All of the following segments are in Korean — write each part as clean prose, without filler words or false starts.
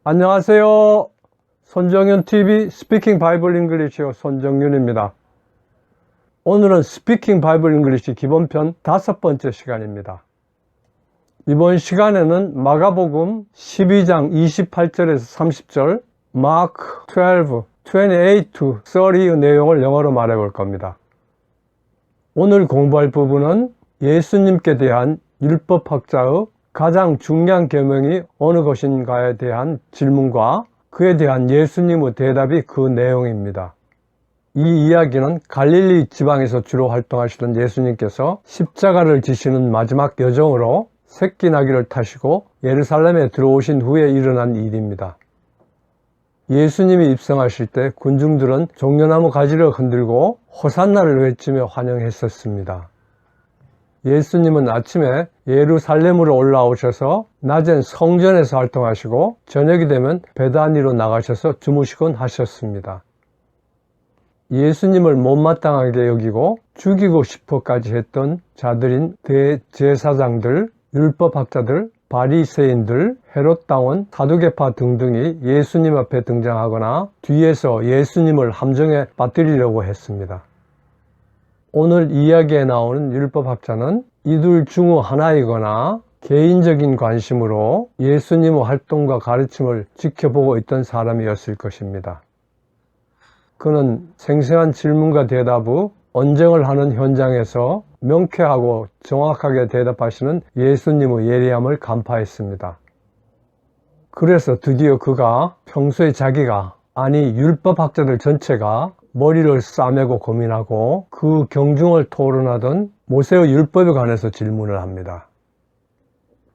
안녕하세요. 손정윤TV 스피킹 바이블 잉글리시의 손정윤입니다. 오늘은 스피킹 바이블 잉글리시 기본편 5번째 시간입니다. 이번 시간에는 마가복음 12장 28절에서 30절, 마크 12, 28 to 30의 내용을 영어로 말해 볼 겁니다. 오늘 공부할 부분은 예수님께 대한 율법학자의 가장 중요한 계명이 어느 것인가에 대한 질문과 그에 대한 예수님의 대답이 그 내용입니다. 이 이야기는 갈릴리 지방에서 주로 활동하시던 예수님께서 십자가를 지시는 마지막 여정으로 새끼 나귀를 타시고 예루살렘에 들어오신 후에 일어난 일입니다. 예수님이 입성하실 때 군중들은 종려나무 가지를 흔들고 호산나를 외치며 환영했었습니다. 예수님은 아침에 예루살렘으로 올라오셔서 낮엔 성전에서 활동하시고 저녁이 되면 베다니로 나가셔서 주무시곤 하셨습니다. 예수님을 못마땅하게 여기고 죽이고 싶어까지 했던 자들인 대제사장들, 율법학자들, 바리새인들, 헤롯당원, 사두개파 등등이 예수님 앞에 등장하거나 뒤에서 예수님을 함정에 빠뜨리려고 했습니다. 오늘 이야기에 나오는 율법학자는 이들 중 하나이거나 개인적인 관심으로 예수님의 활동과 가르침을 지켜보고 있던 사람이었을 것입니다. 그는 생생한 질문과 대답 후 언쟁을 하는 현장에서 명쾌하고 정확하게 대답하시는 예수님의 예리함을 간파했습니다. 그래서 드디어 그가 평소에 자기가, 아니 율법학자들 전체가 머리를 싸매고 고민하고 그 경중을 토론하던 모세의 율법에 관해서 질문을 합니다.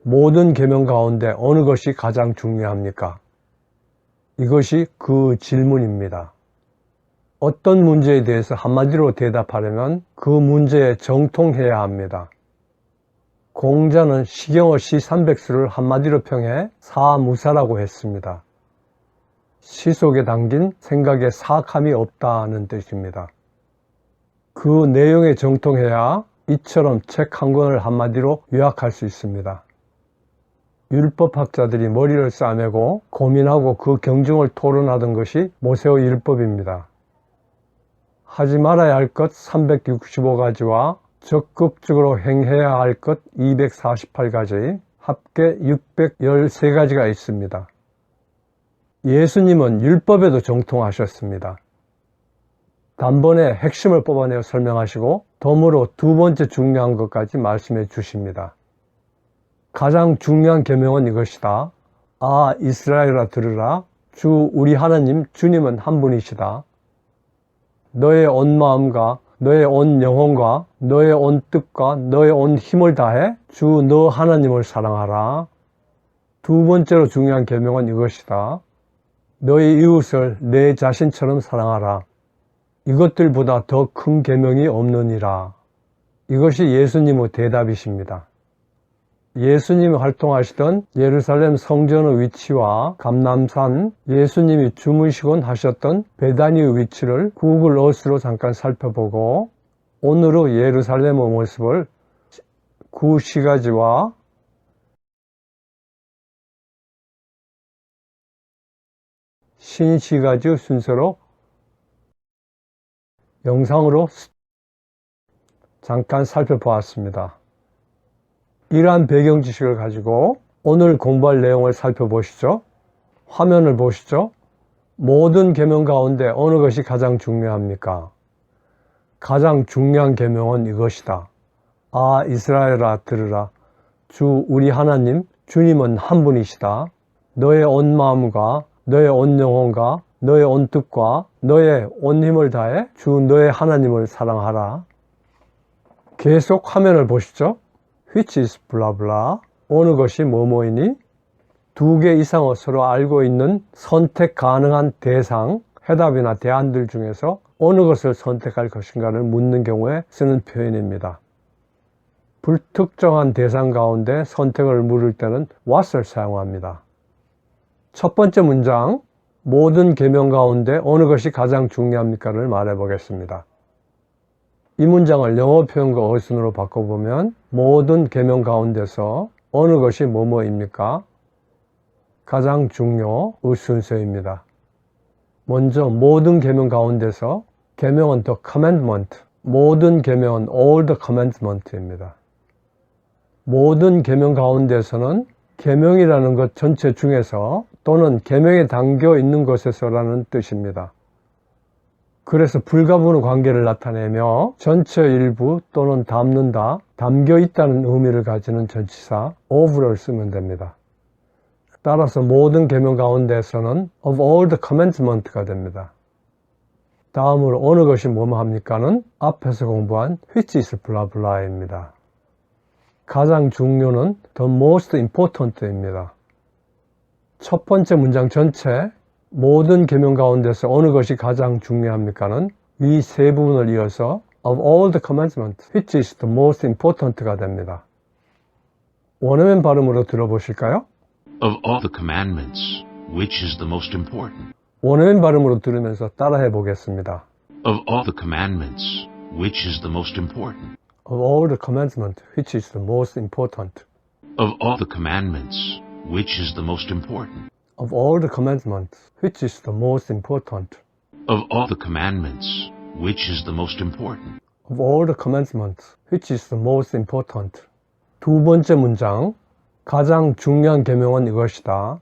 모든 계명 가운데 어느 것이 가장 중요합니까? 이것이 그 질문입니다. 어떤 문제에 대해서 한마디로 대답하려면 그 문제에 정통해야 합니다. 공자는 시경의 시 300수를 한마디로 평해 사무사라고 했습니다. 시 속에 담긴 생각에 사악함이 없다는 뜻입니다. 그 내용에 정통해야 이처럼 책 한 권을 한마디로 요약할 수 있습니다. 율법학자들이 머리를 싸매고 고민하고 그 경중을 토론하던 것이 모세의 율법입니다. 하지 말아야 할 것 365가지와 적극적으로 행해야 할 것 248가지, 합계 613가지가 있습니다. 예수님은 율법에도 정통하셨습니다. 단번에 핵심을 뽑아내어 설명하시고 덤으로 두 번째 중요한 것까지 말씀해 주십니다. 가장 중요한 계명은 이것이다. 아, 이스라엘아 들으라. 주 우리 하나님 주님은 한 분이시다. 너의 온 마음과 너의 온 영혼과 너의 온 뜻과 너의 온 힘을 다해 주 너 하나님을 사랑하라. 두 번째로 중요한 계명은 이것이다. 너의 이웃을 내 자신처럼 사랑하라. 이것들보다 더 큰 계명이 없느니라. 이것이 예수님의 대답이십니다. 예수님이 활동하시던 예루살렘 성전의 위치와 감람산, 예수님이 주무시곤 하셨던 베다니의 위치를 구글 어스로 잠깐 살펴보고 오늘의 예루살렘의 모습을 구시가지와 신시가지 순서로 영상으로 잠깐 살펴보았습니다. 이러한 배경 지식을 가지고 오늘 공부할 내용을 살펴보시죠. 화면을 보시죠. 모든 계명 가운데 어느 것이 가장 중요합니까? 가장 중요한 계명은 이것이다. 아, 이스라엘아 들으라. 주 우리 하나님 주님은 한 분이시다. 너의 온 마음과 너의 온 영혼과 너의 온 뜻과 너의 온 힘을 다해 주 너의 하나님을 사랑하라. 계속 화면을 보시죠. which is 블라블라. 어느 것이 뭐뭐이니? 두 개 이상의 서로 알고 있는 선택 가능한 대상, 해답이나 대안들 중에서 어느 것을 선택할 것인가를 묻는 경우에 쓰는 표현입니다. 불특정한 대상 가운데 선택을 물을 때는 what을 사용합니다. 첫 번째 문장, 모든 계명 가운데 어느 것이 가장 중요합니까를 말해 보겠습니다. 이 문장을 영어 표현과 어순으로 바꿔보면 모든 계명 가운데서 어느 것이 뭐뭐입니까? 가장 중요의 순서입니다. 먼저 모든 계명 가운데서 계명은 the commandment, 모든 계명은 all the commandment입니다. 모든 계명 가운데서는 계명이라는 것 전체 중에서 또는 계명에 담겨 있는 것에서라는 뜻입니다. 그래서 불가분의 관계를 나타내며 전체 일부 또는 담는다, 담겨 있다는 의미를 가지는 전치사 of를 쓰면 됩니다. 따라서 모든 계명 가운데서는 of all the commandment가 됩니다. 다음으로 어느 것이 뭐뭐 합니까는 앞에서 공부한 which is 블라블라입니다. 가장 중요는 the most important입니다. 첫 번째 문장 전체 모든 계명 가운데서 어느 것이 가장 중요합니까는 위 세 부분을 이어서 of all the commandments, which is the most important가 됩니다. 원어민 발음으로 들어보실까요? Of all the commandments, which is the most important? 원어민 발음으로 들으면서 따라해 보겠습니다. Of all the commandments, which is the most important? Of all the commandments, which is the most important? Of all the commandments, which is the most important? Of all the commandments, which is the most important? Of all the commandments, which is the most important? Of all the commandments, which is the most important? 두 번째 문장, 가장 중요한 계명은 이것이다.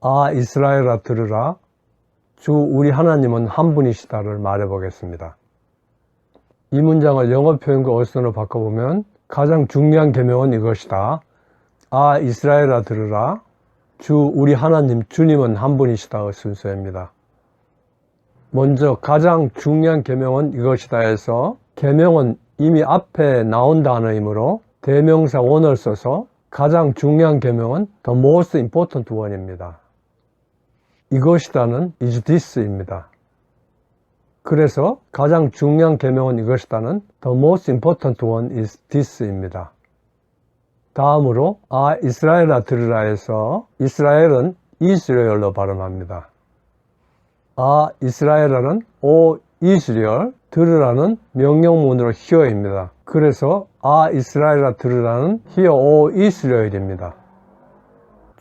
아, 이스라엘아 들으라. 주 우리 하나님은 한 분이시다를 말해보겠습니다. 이 문장을 영어 표현과 어순으로 바꿔보면 가장 중요한 계명은 이것이다. 아, 이스라엘아 들으라. 주 우리 하나님 주님은 한 분이시다의 순서입니다. 먼저 가장 중요한 계명은 이것이다 해서 계명은 이미 앞에 나온 단어이므로 대명사 원을 써서 가장 중요한 계명은 the most important one입니다. 이것이다는 is this입니다. 그래서 가장 중요한 계명은 이것이다는 the most important one is this입니다. 다음으로 아 이스라엘아 들으라 해서 이스라엘은 이스라엘로 발음합니다. 아 이스라엘은 오 이스라엘 들으라는 명령문으로 hear입니다. 그래서 아 이스라엘아 들으라는 hear 오 이스라엘입니다.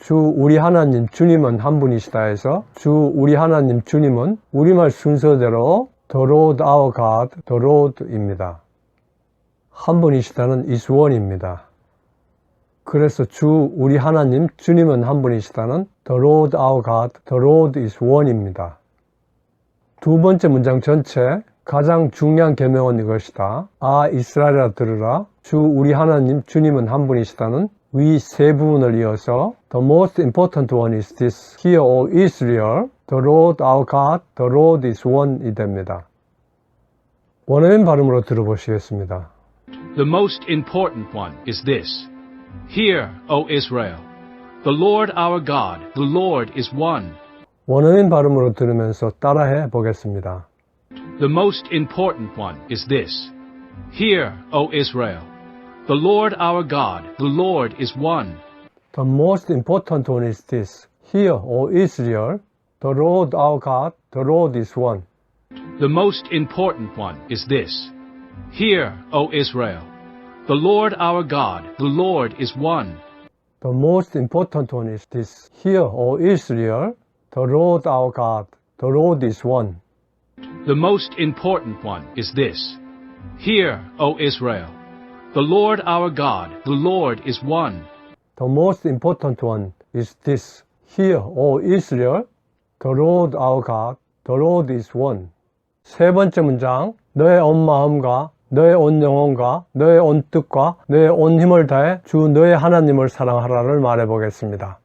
주 우리 하나님 주님은 한 분이시다 해서 주 우리 하나님 주님은 우리말 순서대로 The Lord our God, The Lord입니다. 한 분이시다는 is one입니다. 그래서 주 우리 하나님 주님은 한 분이시다는 The Lord our God, The Lord is one입니다. 두 번째 문장 전체 가장 중요한 계명은 이것이다. 아 이스라엘아 들으라. 주 우리 하나님 주님은 한 분이시다는 위 세 부분을 이어서 The most important one is this. Hear, O Israel, the Lord our God, the Lord is one이 됩니다. 원어민 발음으로 들어보시겠습니다. The most important one is this. Hear, O Israel, the Lord our God, the Lord is one. 원어민 발음으로 들으면서 따라해 보겠습니다. The most important one is this. Hear, O Israel, the Lord our God, the Lord is one. The most important one is this. Hear, O Israel, the Lord our God, the Lord is one. The most important one is this. Hear, O Israel, the Lord our God, the Lord is one. The most important one is this. Hear, O Israel, the Lord our God, the Lord is one. The most important one is this. Hear, O Israel, the Lord our God, the Lord is one. The most important one is this. Hear, O Israel, the Lord our God, the Lord is one. 세 번째 문장, 너의 온 마음과 너의 온 영혼과 너의 온 뜻과 너의 온 힘을 다해 주 너의 하나님을 사랑하라를 말해보겠습니다.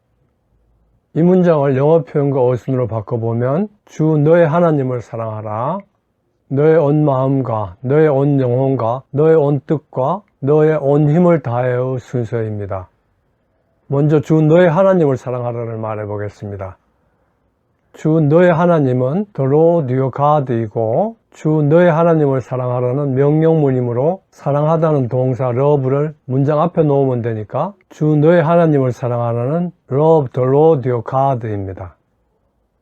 이 문장을 영어 표현과 어순으로 바꿔보면 주 너의 하나님을 사랑하라. 너의 온 마음과 너의 온 영혼과 너의 온 뜻과 너의 온 힘을 다해의 순서입니다. 먼저 주 너의 하나님을 사랑하라를 말해보겠습니다. 주 너의 하나님은 The Lord your God이고 주 너의 하나님을 사랑하라는 명령문이므로 사랑하다는 동사 love를 문장 앞에 놓으면 되니까 주 너의 하나님을 사랑하라는 Love the Lord your God입니다.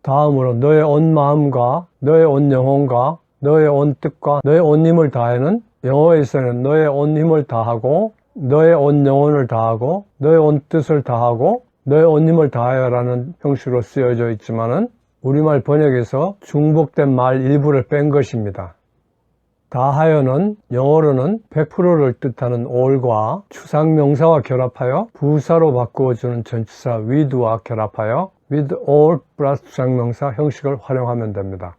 다음으로 너의 온 마음과 너의 온 영혼과 너의 온 뜻과 너의 온 힘을 다해는 영어에서는 너의 온 힘을 다하고 너의 온 영혼을 다하고 너의 온 뜻을 다하고 너의 온 힘을 다하여라는 형식으로 쓰여져 있지만은 우리말 번역에서 중복된 말 일부를 뺀 것입니다. 다하여는 영어로는 100%를 뜻하는 all과 추상명사와 결합하여 부사로 바꾸어주는 전치사 with와 결합하여 with all 플러스 추상명사 형식을 활용하면 됩니다.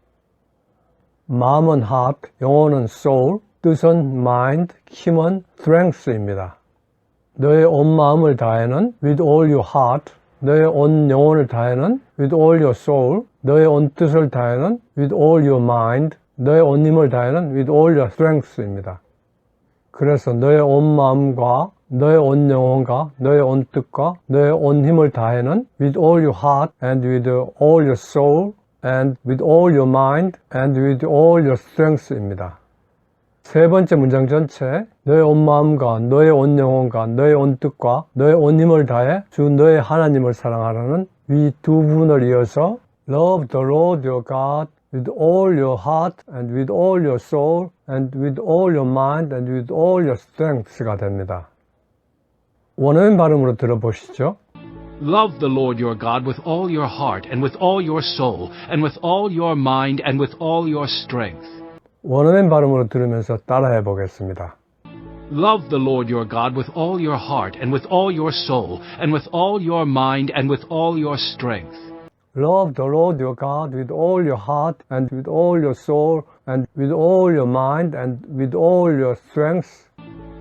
마음은 heart, 영어는 soul, 뜻은 mind, 힘은 strength입니다. 너의 온 마음을 다해는 with all your heart, 너의 온 영혼을 다해는 with all your soul, 너의 온 뜻을 다해는 with all your mind, 너의 온 힘을 다해는 with all your strength입니다. 그래서 너의 온 마음과 너의 온 영혼과 너의 온 뜻과 너의 온 힘을 다해는 with all your heart and with all your soul and with all your mind and with all your strength입니다. 세 번째 문장 전체, 너의 온 마음과 너의 온 영혼과 너의 온 뜻과 너의 온 힘을 다해 주 너의 하나님을 사랑하라는 위 두 부분을 이어서 Love the Lord your God with all your heart and with all your soul and with all your mind and with all your strength가 됩니다. 원어민 발음으로 들어보시죠. Love the Lord your God with all your heart and with all your soul and with all your mind and with all your strength. 원어민 발음으로 들으면서 따라해 보겠습니다. Love the Lord your God with all your heart and with all your soul and with all your mind and with all your strength. Love the Lord your God with all your heart and with all your soul and with all your mind and with all your strength.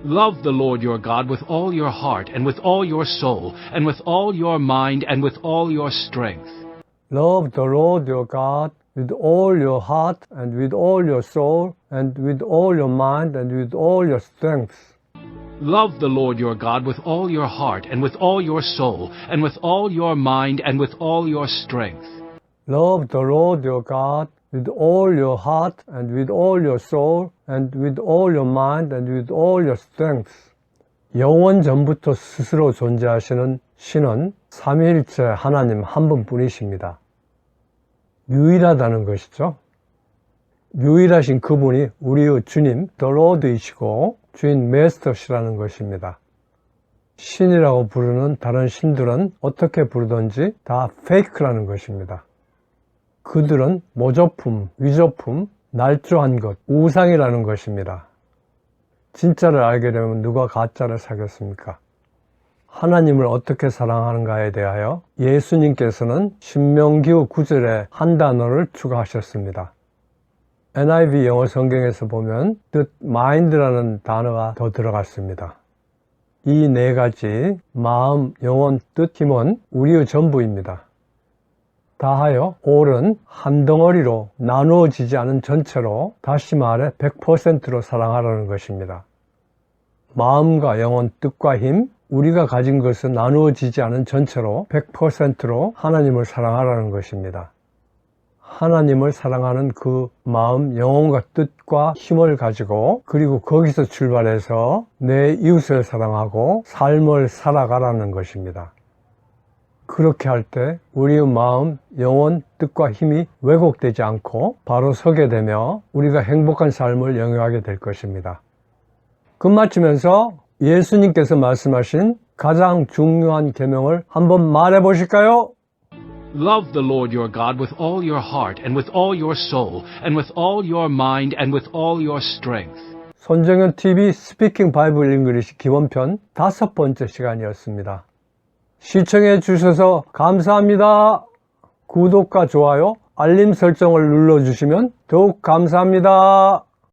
Love the Lord your God with all your heart and with all your soul and with all your mind and with all your strength. Love the Lord your God with all your heart and with all your soul and with all your mind and with all your strength. Love the Lord your God with all your heart and with all your soul and with all your mind and with all your strength. Love the Lord your God with all your heart and with all your soul and with all your mind and with all your strength. 영원 전부터 스스로 존재하시는 신은 삼위일체 하나님 한 분뿐이십니다. 유일하다는 것이죠. 유일하신 그분이 우리의 주님, The Lord이시고 주인 메스터시라는 것입니다. 신이라고 부르는 다른 신들은 어떻게 부르든지 다 페이크라는 것입니다. 그들은 모조품, 위조품, 날조한 것, 우상이라는 것입니다. 진짜를 알게 되면 누가 가짜를 사겠습니까? 하나님을 어떻게 사랑하는가에 대하여 예수님께서는 신명기후 9절에 한 단어를 추가하셨습니다. NIV 영어 성경에서 보면 뜻 mind라는 단어가 더 들어갔습니다. 이 네 가지 마음, 영혼, 뜻, 힘은 우리의 전부입니다. 다하여 all은 한 덩어리로 나누어지지 않은 전체로 다시 말해 100%로 사랑하라는 것입니다. 마음과 영혼, 뜻과 힘, 우리가 가진 것은 나누어지지 않은 전체로 100%로 하나님을 사랑하라는 것입니다. 하나님을 사랑하는 그 마음, 영혼과 뜻과 힘을 가지고 그리고 거기서 출발해서 내 이웃을 사랑하고 삶을 살아가라는 것입니다. 그렇게 할 때 우리의 마음, 영혼, 뜻과 힘이 왜곡되지 않고 바로 서게 되며 우리가 행복한 삶을 영위하게 될 것입니다. 끝마치면서 예수님께서 말씀하신 가장 중요한 계명을 한번 말해 보실까요? Love the Lord your God with all your heart and with all your soul and with all your mind and with all your strength. 손정현 TV 스피킹 바이블 잉글리시 기본편 5번째 시간이었습니다. 시청해 주셔서 감사합니다. 구독과 좋아요, 알림 설정을 눌러주시면 더욱 감사합니다.